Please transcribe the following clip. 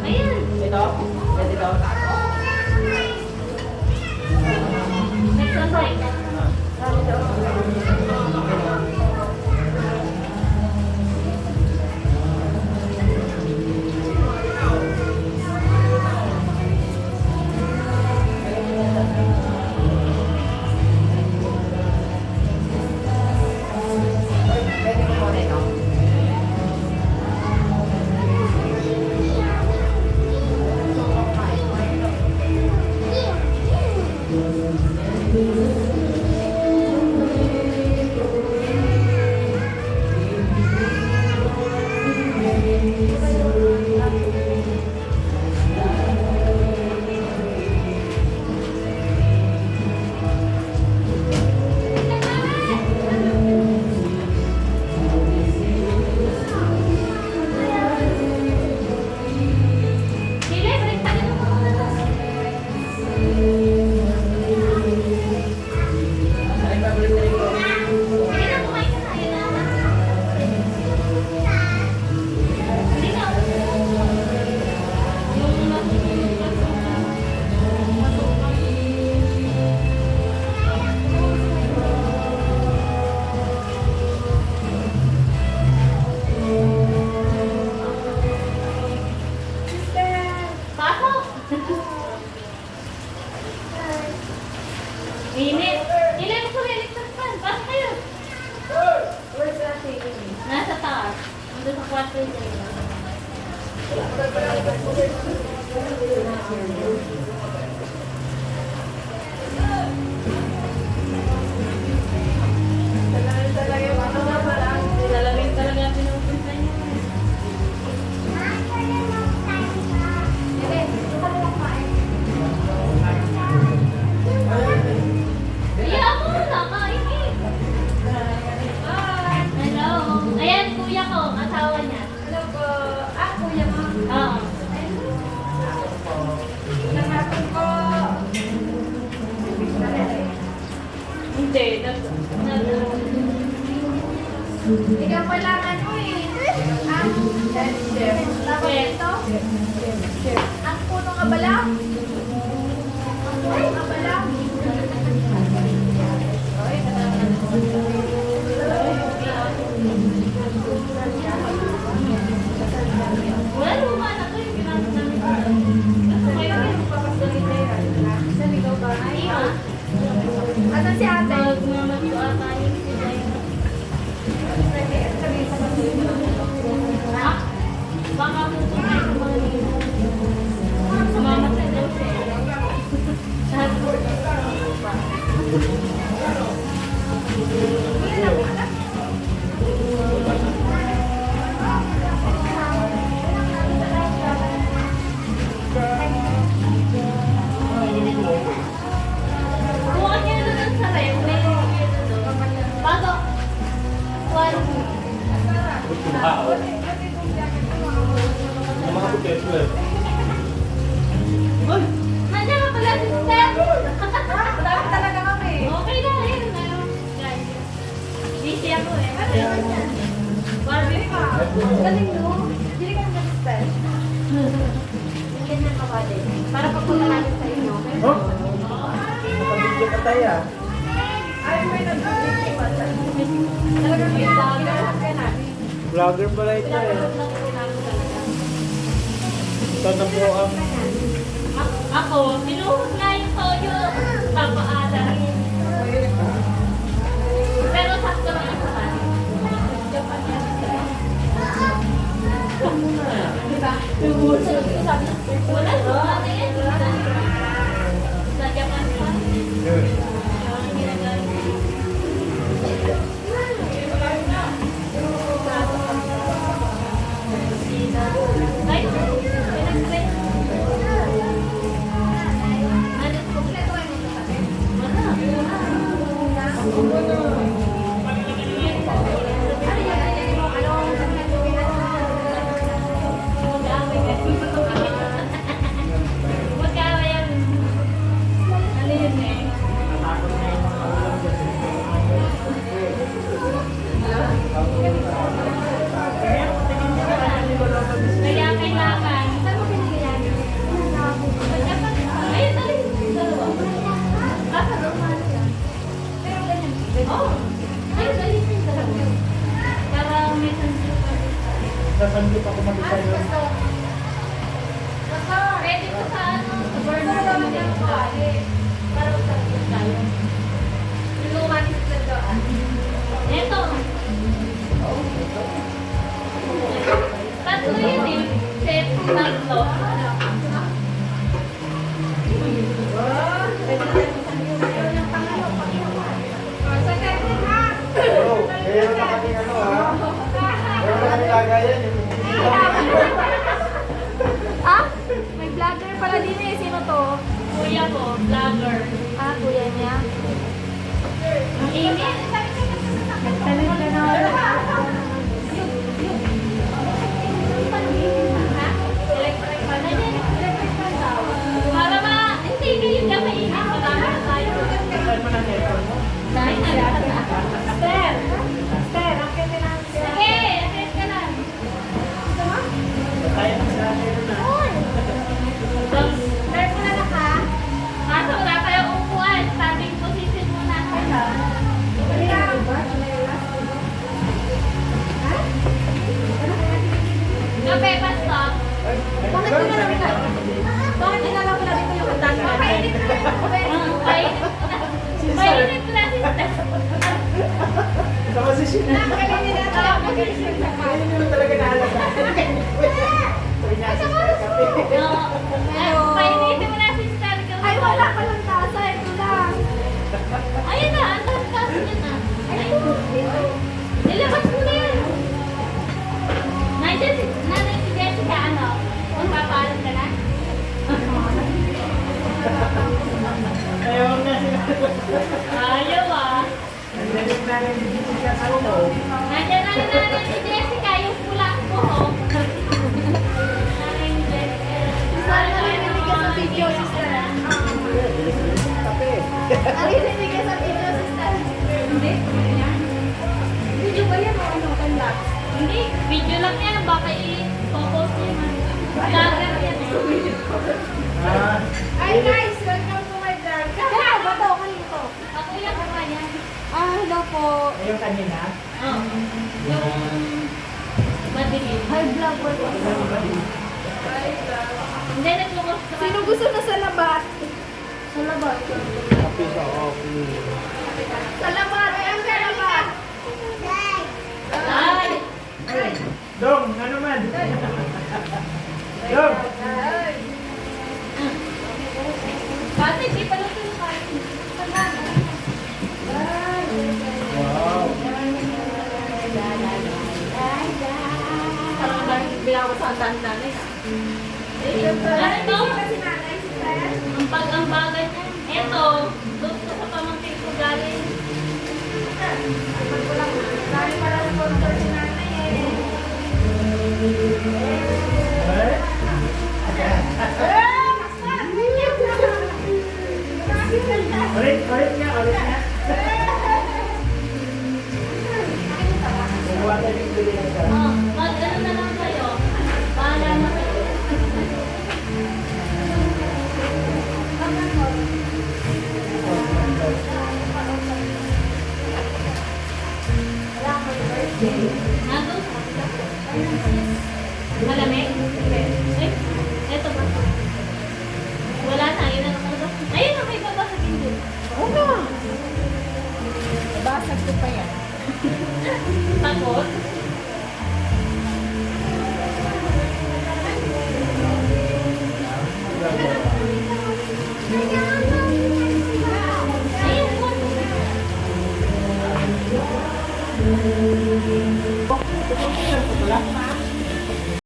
Ayan. Ito? Pwede ito? Exercise. Pwede ko muna ito? Sili, balik tayo ng mga ano. Ay, paborito rin ko. Sige na, kumain ka na. Ayan na. Hindi na. Pasok! Init! Ilan ko rin electric fan? Pasok kayo! Where's that taking me? Nasa taas. Nandun sa kwarto yun. Talagang talaga yung ano na parang Talagang talaga pinupunta niya. Iya ako, nakain eh. Hello. Ayan, kuya ko, asawa niya. Hello po. Ah, kuya mo. Oo. Nakapon ko. Hindi. Ikaw pala ano eh. Ah, chef. Tapos ito. Ang puno nga bala. Ang puno nga bala. Wala luma na to yung ginamit namin. Gusto kayo rin. Saan ikaw ba? Ay, ha? Ano si ate? Magmamagyo ata yung si Diana. Ha? Baka pupunta sa mga nila. Sumamatay daw siya. Sabi ko, buwan niya na doon sa ref. May pasok. One. Uy! Nandiyan ka pala, sister. Dami talaga kami. Okay na, ayun. Guys, busy ako eh. Barbie pa. Galing no? Hindi ka nag-spell. Ganyan ka ba din? Para pagpunta natin sa inyo. Oh! Kapabigyan ka tayo ah. Ay, may nag-spell pa. Talagang ginagawa ka natin. Vlogger pala ito eh. Sana po ang... Ako, sinuhog nga yung toyo. Papaala. Pero sakto lang ako sa akin. Diba? Wala, wala yan. Sa Japan pa. Ang ginagamit. Ay, pinag-press. Ano, kompleto kayo ng sabi? Wala. Sasandip ako mag-isa yun. Ready ko sa ano, sa burner naman yung kali. Para usapin tayo. Yung lumati sa doon. Ito. Tatlo yun eh. Set, tatlo. Oo, kaya naman kaming ano ha. Kaya naman kami lagayan yung Ah? May vlogger pala din eh. Sino to? Kuya ko, vlogger. Ah, kuya niya. Ang init. Talit ka na. Electric fan. Electric fan daw. Para ma... Hindi, kayo ka mainit. Marami na tayo. saan mo na neto mo. Dahil na. Esther! Esther, akin na lang. Sige, atid ka lang. Tayo na sa akin na. Esther, mo na naka. Kaso wala tayong upuan. Standing position muna. Gabi, basta. Bakit dinala mo na dito yung kantang Mainit na. Mainit na. Ito kasi siya. Hindi mo talaga naalala. Uy, nasa kape. Painitin mo na, sister. Ay, wala pa lang tasa. Ito lang. Ayun na, ang taas niya na. Nilabas mo na yan. Nanay si Jessica, ano? Kung papaalam ka na? Ayaw na sila. Ayaw ah. Nandiyan na lang dito siya sa ulo. Nandiyan na nanay si Jessica, yung pula ko. Nanay ni Jessica. Sana narinig ka sa video, sister. Bilis-bilis yung kape. Narinig ka sa video, sister. Hindi? Video ba yan o ano? Kanlap? Hindi, video lang yan. Baka i-post yun. Vlogger yan eh. Ah, Hi guys! Welcome to my vlog. Kaya ba to? Kanino to? Ako yan, ako yan. Ah, hello po. ayun kanina. Oo. Yung madilim. Hi vlogger po. Hindi, nag-focus ka. Sino gusto na sa labat? Sa labat. Kape sa coffee. Sa labat! Ayan sa labat! Ay! Dong, ano man? Dong! Pati, di pa lang yung kain. Wow. Parang bilang ko sa antan nanay. Ano to? Ang bagay niya. Eto, doon ko sa pamangkin ko galing. Dahil pala sponsor si nanay eh. Eh? Ulit nga, ulit nga. Bubuha tayo yung bili ng isa. Oh, mag-ano na lang kayo. Bahala na kayo. Nandun? Malamig?